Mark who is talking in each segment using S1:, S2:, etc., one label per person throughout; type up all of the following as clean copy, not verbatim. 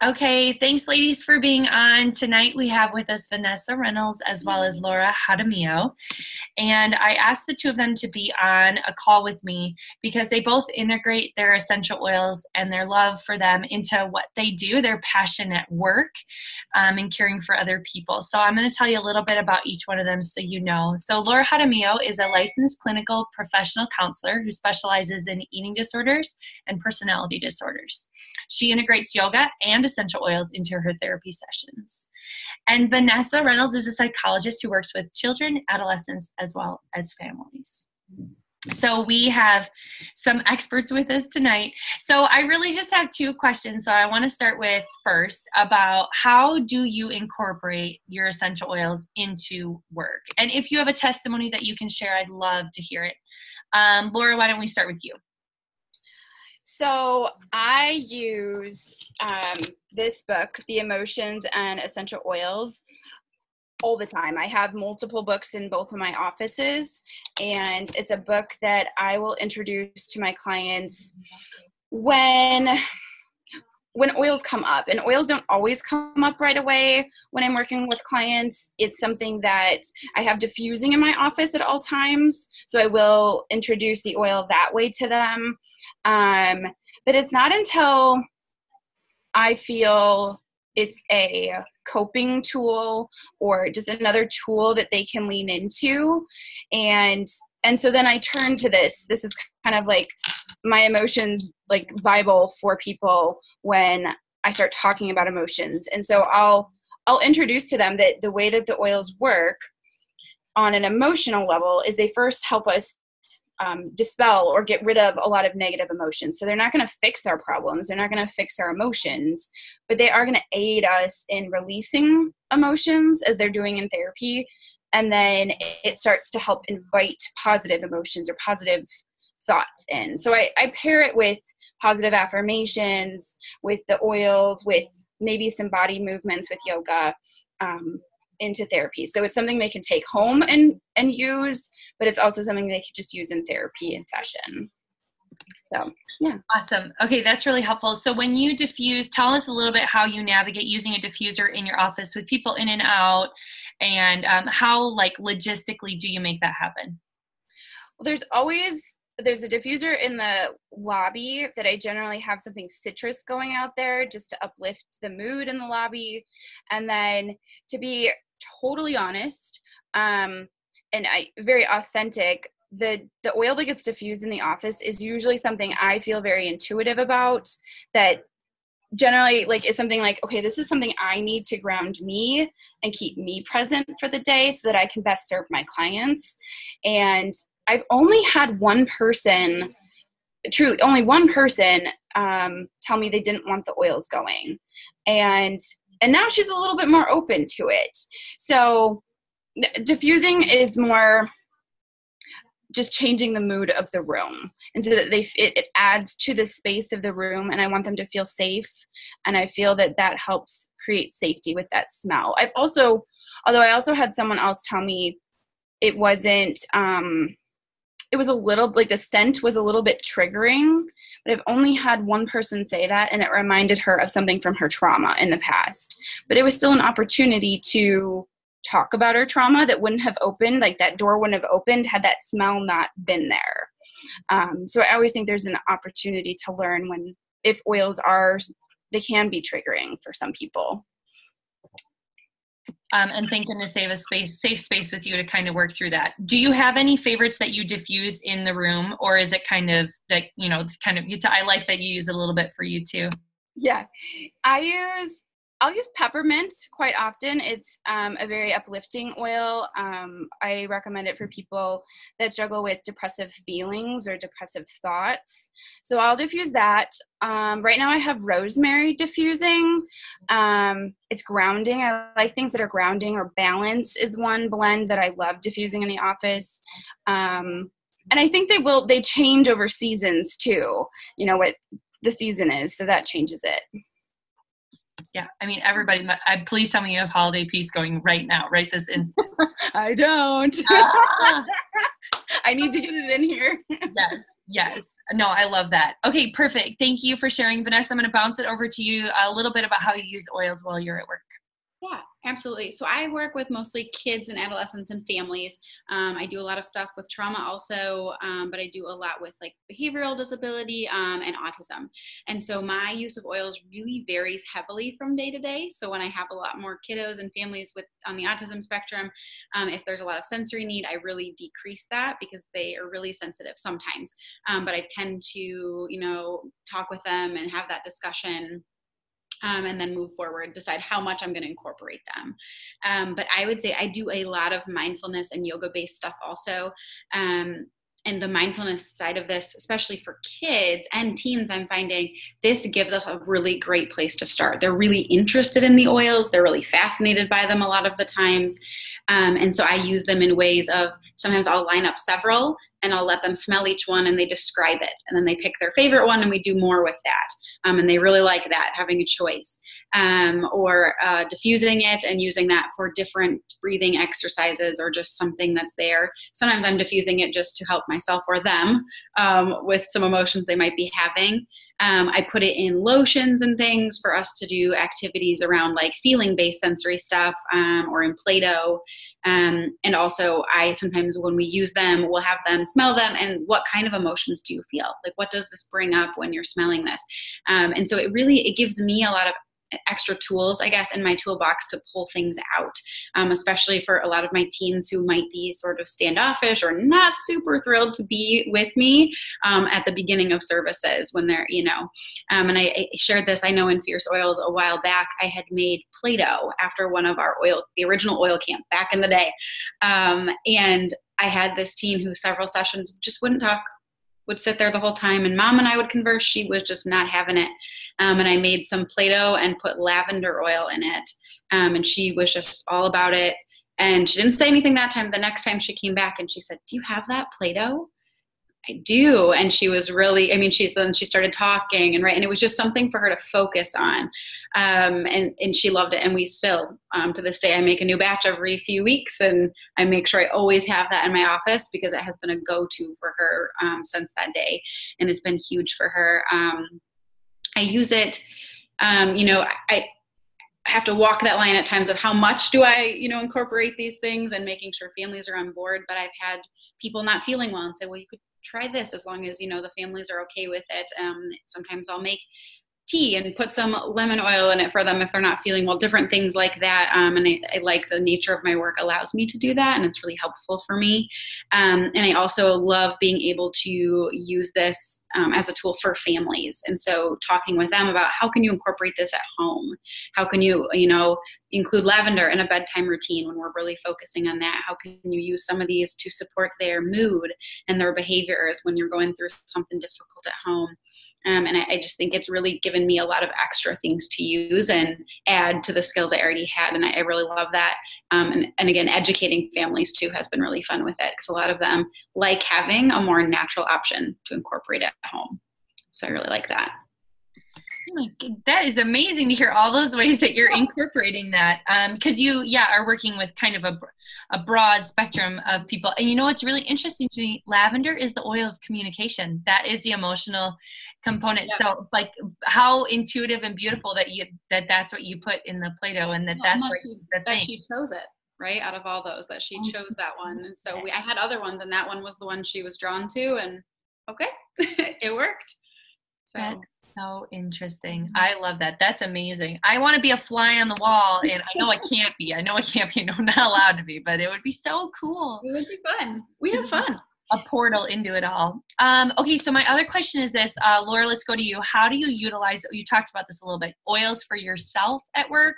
S1: Okay, thanks ladies for being on. Tonight we have with us Vanessa Reynolds as well as Laura Jaramillo. And I asked the two of them to be on a call with me because they both integrate their essential oils and their love for them into what they do, their passion at work, and caring for other people. So I'm going to tell you a little bit about each one of them so you know. So Laura Jaramillo is a licensed clinical professional counselor who specializes in eating disorders and personality disorders. She integrates yoga and essential oils into her therapy sessions. And Vanessa Reynolds is a psychologist who works with children, adolescents, as well as families. So we have some experts with us tonight. So I really just have two questions. So I want to start with first about how do you incorporate your essential oils into work? And if you have a testimony that you can share, I'd love to hear it. Laura, why don't we start with you?
S2: So I use this book, The Emotions and Essential Oils, all the time. I have multiple books in both of my offices, and it's a book that I will introduce to my clients when oils come up. And oils don't always come up right away when I'm working with clients. It's something that I have diffusing in my office at all times, so I will introduce the oil that way to them. But it's not until I feel it's a coping tool or just another tool that they can lean into. And so then I turn to this. This is kind of like my emotions, like Bible for people when I start talking about emotions. And so I'll introduce to them that the way that the oils work on an emotional level is they first help us dispel or get rid of a lot of negative emotions. So they're not going to fix our problems. They're not going to fix our emotions, but they are going to aid us in releasing emotions as they're doing in therapy. And then it starts to help invite positive emotions or positive thoughts in. So I pair it with positive affirmations, with the oils, with maybe some body movements with yoga, into therapy. So it's something they can take home and use, but it's also something they could just use in therapy in session. So, yeah.
S1: Awesome. Okay, that's really helpful. So when you diffuse, tell us a little bit how you navigate using a diffuser in your office with people in and out, and how, like, logistically do you make that happen?
S2: Well, there's a diffuser in the lobby that I generally have something citrus going out there just to uplift the mood in the lobby. And then, to be totally honest, very authentic, the oil that gets diffused in the office is usually something I feel very intuitive about, that generally is something like, okay, this is something I need to ground me and keep me present for the day so that I can best serve my clients. And I've only had one person tell me they didn't want the oils going. And now she's a little bit more open to it. So diffusing is more just changing the mood of the room, and so that it adds to the space of the room, and I want them to feel safe. And I feel that helps create safety with that smell. Although I also had someone else tell me it wasn't, it was a little, the scent was a little bit triggering, but I've only had one person say that, and it reminded her of something from her trauma in the past. But it was still an opportunity to talk about her trauma that wouldn't have opened, that door wouldn't have opened had that smell not been there. So I always think there's an opportunity to learn if oils they can be triggering for some people.
S1: And thank goodness they have a safe space with you to kind of work through that. Do you have any favorites that you diffuse in the room, or is it kind of that, I like that you use it a little bit for you too.
S2: Yeah, I'll use peppermint quite often. It's a very uplifting oil. I recommend it for people that struggle with depressive feelings or depressive thoughts. So I'll diffuse that. Right now I have rosemary diffusing. It's grounding. I like things that are grounding, or balance is one blend that I love diffusing in the office. And I think they change over seasons too, what the season is. So that changes it.
S1: Yeah, I mean, everybody, please tell me you have Holiday Peace going right now, right this instant.
S2: I don't. I need to get it in here.
S1: Yes, yes. No, I love that. Okay, perfect. Thank you for sharing, Vanessa. I'm going to bounce it over to you a little bit about how you use oils while you're at work.
S3: Yeah, absolutely. So I work with mostly kids and adolescents and families. I do a lot of stuff with trauma also, but I do a lot with like behavioral disability and autism. And so my use of oils really varies heavily from day to day. So when I have a lot more kiddos and families with on the autism spectrum, if there's a lot of sensory need, I really decrease that because they are really sensitive sometimes. But I tend to, talk with them and have that discussion. And then move forward, decide how much I'm going to incorporate them. But I would say I do a lot of mindfulness and yoga-based stuff also. And the mindfulness side of this, especially for kids and teens, I'm finding this gives us a really great place to start. They're really interested in the oils. They're really fascinated by them a lot of the times. And so I use them in ways of sometimes I'll line up several and I'll let them smell each one and they describe it. And then they pick their favorite one and we do more with that. And they really like that, having a choice. Or diffusing it and using that for different breathing exercises or just something that's there. Sometimes I'm diffusing it just to help myself or them with some emotions they might be having. I put it in lotions and things for us to do activities around like feeling-based sensory stuff or in Play-Doh. And also I sometimes when we use them, we'll have them smell them and what kind of emotions do you feel? Like what does this bring up when you're smelling this? And so it gives me a lot of extra tools, I guess, in my toolbox to pull things out, especially for a lot of my teens who might be sort of standoffish or not super thrilled to be with me at the beginning of services when they're, and I shared this, I know in Fierce Oils a while back, I had made Play-Doh after one of our the original oil camp back in the day. And I had this teen who several sessions just wouldn't talk, would sit there the whole time and mom and I would converse. She was just not having it. And I made some Play-Doh and put lavender oil in it. And she was just all about it. And she didn't say anything that time. The next time she came back and she said, "Do you have that Play-Doh?" "I do." And she was really, she started talking and it was just something for her to focus on. And she loved it. And we still, to this day, I make a new batch every few weeks and I make sure I always have that in my office because it has been a go-to for her since that day. And it's been huge for her. I use it, I have to walk that line at times of how much do I, incorporate these things and making sure families are on board. But I've had people not feeling well and say, well, you could try this as long as, the families are okay with it. Sometimes I'll make tea and put some lemon oil in it for them if they're not feeling well, different things like that. And I like the nature of my work allows me to do that. And it's really helpful for me. And I also love being able to use this as a tool for families. And so talking with them about how can you incorporate this at home? How can you, include lavender in a bedtime routine when we're really focusing on that? How can you use some of these to support their mood and their behaviors when you're going through something difficult at home? And I just think it's really given me a lot of extra things to use and add to the skills I already had. And I really love that. And again, educating families too has been really fun with it because a lot of them like having a more natural option to incorporate at home. So I really like that.
S1: Oh my God, that is amazing to hear all those ways that you're incorporating that. Because you, are working with kind of a broad spectrum of people. And what's really interesting to me, lavender is the oil of communication. That is the emotional component. Yeah. So like how intuitive and beautiful that's what you put in the Play-Doh and that's
S3: that she chose it, right? Out of all those that she chose that one. And so I had other ones and that one was the one she was drawn to and okay, it worked. So.
S1: That's so interesting. I love that. That's amazing. I want to be a fly on the wall and I know I can't be. I know I'm not allowed to be, but it would be so cool.
S3: It would be fun. We have fun.
S1: A portal into it all. Okay, so my other question is this. Laura, let's go to you. How do you utilize, you talked about this a little bit, oils for yourself at work?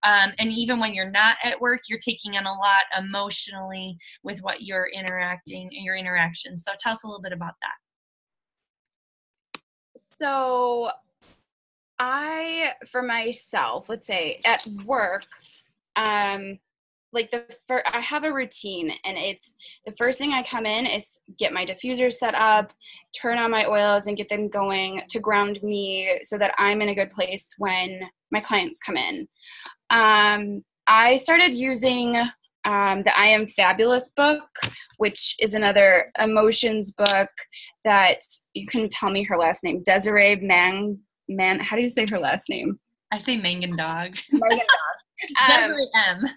S1: And even when you're not at work, you're taking in a lot emotionally with what you're interacting and your interactions. So tell us a little bit about that.
S2: So for myself, let's say at work, I have a routine and it's the first thing I come in is get my diffuser set up, turn on my oils and get them going to ground me so that I'm in a good place when my clients come in. I started using the I Am Fabulous book, which is another emotions book that you can tell me her last name, Desiree Man. How do you say her last name?
S1: I say Mangendog.
S2: Mangendog.
S1: Desiree M.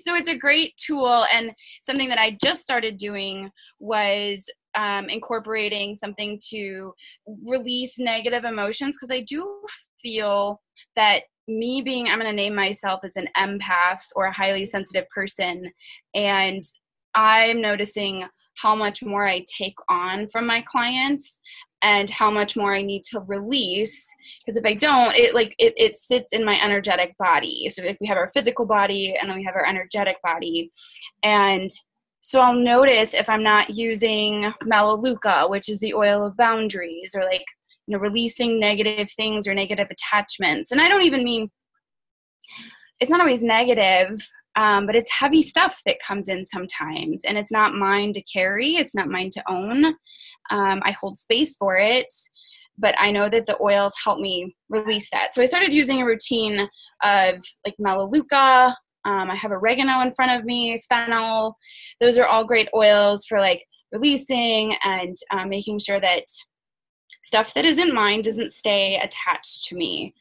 S2: So it's a great tool, and something that I just started doing was incorporating something to release negative emotions, because I do feel that me being, I'm going to name myself as an empath or a highly sensitive person, and I'm noticing how much more I take on from my clients and how much more I need to release, because if I don't, it sits in my energetic body. So if we have our physical body and then we have our energetic body, and so I'll notice if I'm not using Melaleuca, which is the oil of boundaries, or releasing negative things or negative attachments. And I don't even mean, it's not always negative, but it's heavy stuff that comes in sometimes, and it's not mine to carry. It's not mine to own. I hold space for it, but I know that the oils help me release that. So I started using a routine of Melaleuca. I have oregano in front of me, fennel. Those are all great oils for releasing and making sure that stuff that isn't mine doesn't stay attached to me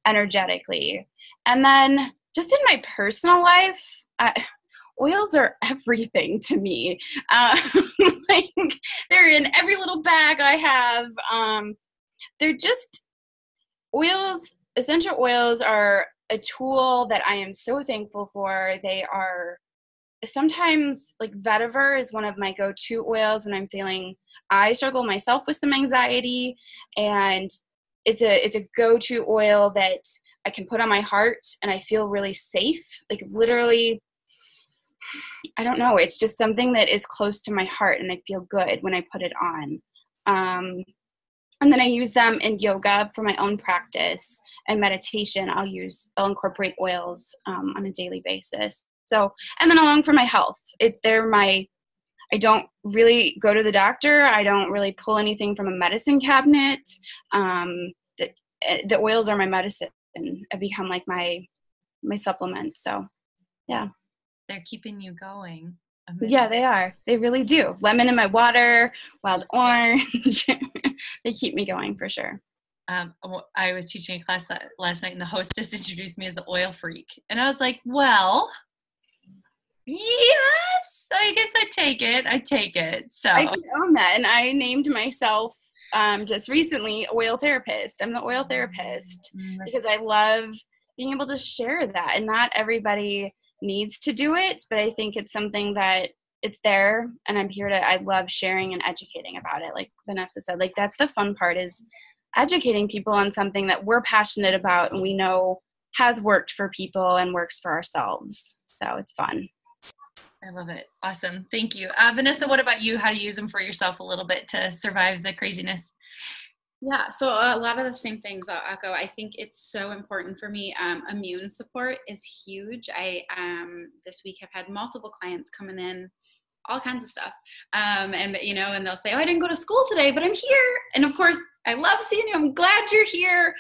S2: energetically. And then just in my personal life, oils are everything to me. They're in every little bag I have. They're just oils. Essential oils are a tool that I am so thankful for. They are sometimes vetiver is one of my go-to oils when I'm feeling, I struggle myself with some anxiety, and it's a go-to oil that I can put on my heart and I feel really safe. Literally, I don't know. It's just something that is close to my heart, and I feel good when I put it on. And then I use them in yoga for my own practice, and meditation. I'll incorporate oils on a daily basis. So, and then along for my health, I don't really go to the doctor. I don't really pull anything from a medicine cabinet. The oils are my medicine, and have become my supplement. So, yeah.
S1: They're keeping you going.
S2: Amazing. Yeah, they are. They really do. Lemon in my water, wild orange. They keep me going for sure.
S1: I was teaching a class last night, and the hostess introduced me as the oil freak. And I was like, well, yes, I guess I take it. So
S2: I can own that. And I named myself just recently oil therapist. I'm the oil therapist because I love being able to share that. And not everybody needs to do it, but I think it's something that it's there, and I love sharing and educating about it. Like Vanessa said, that's the fun part, is educating people on something that we're passionate about and we know has worked for people and works for ourselves. So it's fun.
S1: I love it. Awesome. Thank you. Vanessa, what about you? How do you use them for yourself a little bit to survive the craziness?
S3: Yeah, so a lot of the same things I'll echo. I think it's so important for me. Immune support is huge. I this week have had multiple clients coming in, all kinds of stuff. And they'll say, oh, I didn't go to school today, but I'm here. And of course, I love seeing you. I'm glad you're here.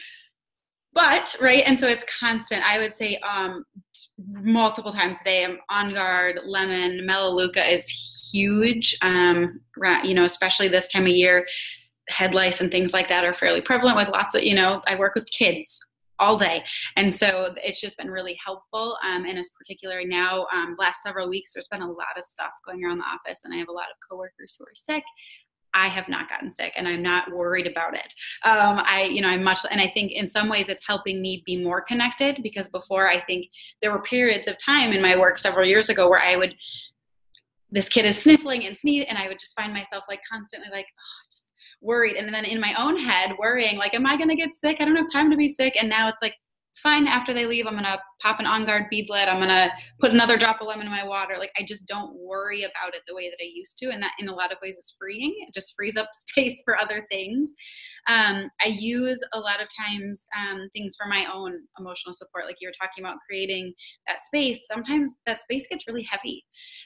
S3: But, right, and so it's constant. I would say multiple times a day, I'm on guard. Lemon, Melaleuca is huge, especially this time of year. Head lice and things like that are fairly prevalent with lots of, I work with kids all day. And so it's just been really helpful. And as particularly now, last several weeks, there's been a lot of stuff going around the office, and I have a lot of coworkers who are sick. I have not gotten sick, and I'm not worried about it. And I think in some ways it's helping me be more connected, because before, I think there were periods of time in my work several years ago where this kid is sniffling and sneezing, and I would just find myself constantly just worried. And then in my own head worrying, am I going to get sick? I don't have time to be sick. And now it's it's fine. After they leave, I'm going to pop an On Guard beadlet. I'm going to put another drop of lemon in my water. I just don't worry about it the way that I used to. And that in a lot of ways is freeing. It just frees up space for other things. I use a lot of times things for my own emotional support. Like you were talking about creating that space. Sometimes that space gets really heavy.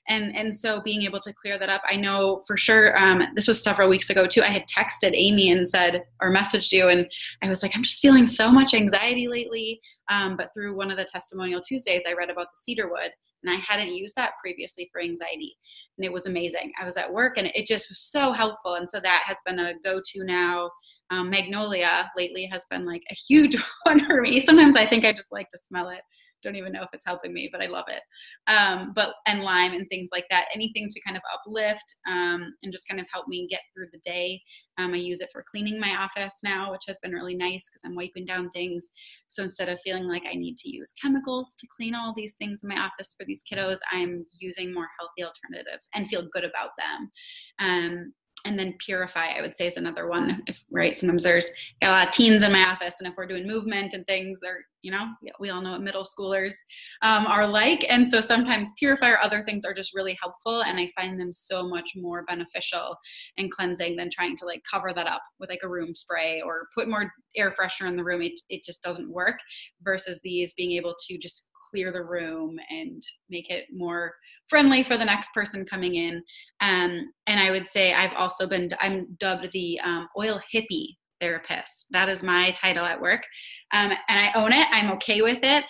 S3: And so being able to clear that up, I know for sure, this was several weeks ago too, I had texted Amy and said, or messaged you, and I was like, I'm just feeling so much anxiety lately. But through one of the Testimonial Tuesdays, I read about the cedarwood, and I hadn't used that previously for anxiety. And it was amazing. I was at work and it just was so helpful. And so that has been a go-to now. Magnolia lately has been like a huge one for me. Sometimes I think I just like to smell it. Don't even know if it's helping me, but I love it. And lime and things like that, anything to kind of uplift and just kind of help me get through the day. I use it for cleaning my office now, which has been really nice because I'm wiping down things. So instead of feeling like I need to use chemicals to clean all these things in my office for these kiddos, I'm using more healthy alternatives and feel good about them. And then Purify, I would say, is another one. Right, sometimes there's got a lot of teens in my office, and if we're doing movement and things, they're, we all know what middle schoolers are like. And so sometimes Purify or other things are just really helpful, and I find them so much more beneficial and cleansing than trying to like cover that up with like a room spray or put more air freshener in the room. It just doesn't work, versus these being able to just clear the room and make it more friendly for the next person coming in. And I would say I'm dubbed the oil hippie therapist. That is my title at work. And I own it. I'm okay with it.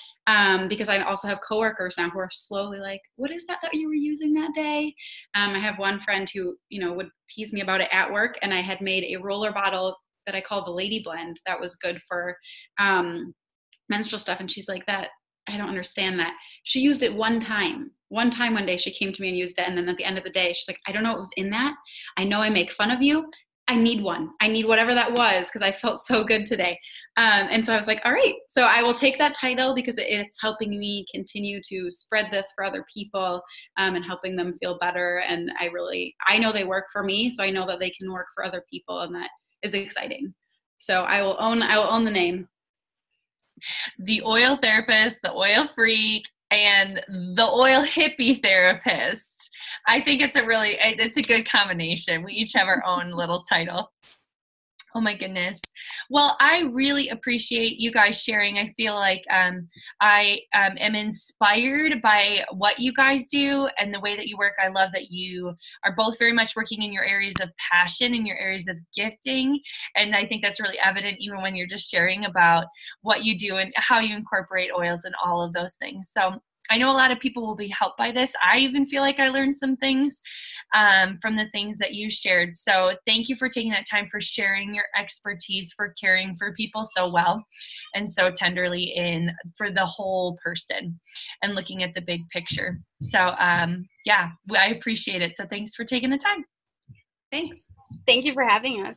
S3: Because I also have coworkers now who are slowly like, what is that you were using that day? I have one friend who, would tease me about it at work. And I had made a roller bottle that I call the Lady Blend that was good for menstrual stuff. And she's like, I don't understand that. She used it one time one day she came to me and used it. And then at the end of the day, she's like, I don't know what was in that. I know I make fun of you. I need one. I need whatever that was because I felt so good today. And so I was like, all right, so I will take that title because it's helping me continue to spread this for other people and helping them feel better. And I know they work for me, so I know that they can work for other people, and that is exciting. So I will own the name.
S1: The oil therapist, the oil freak, and the oil hippie therapist. I think it's a good combination. We each have our own little title. Oh my goodness. Well, I really appreciate you guys sharing. I feel like I am inspired by what you guys do and the way that you work. I love that you are both very much working in your areas of passion and your areas of gifting. And I think that's really evident even when you're just sharing about what you do and how you incorporate oils and all of those things. So I know a lot of people will be helped by this. I even feel like I learned some things from the things that you shared. So thank you for taking that time, for sharing your expertise, for caring for people so well and so tenderly for the whole person and looking at the big picture. So yeah, I appreciate it. So thanks for taking the time.
S3: Thanks.
S2: Thank you for having us.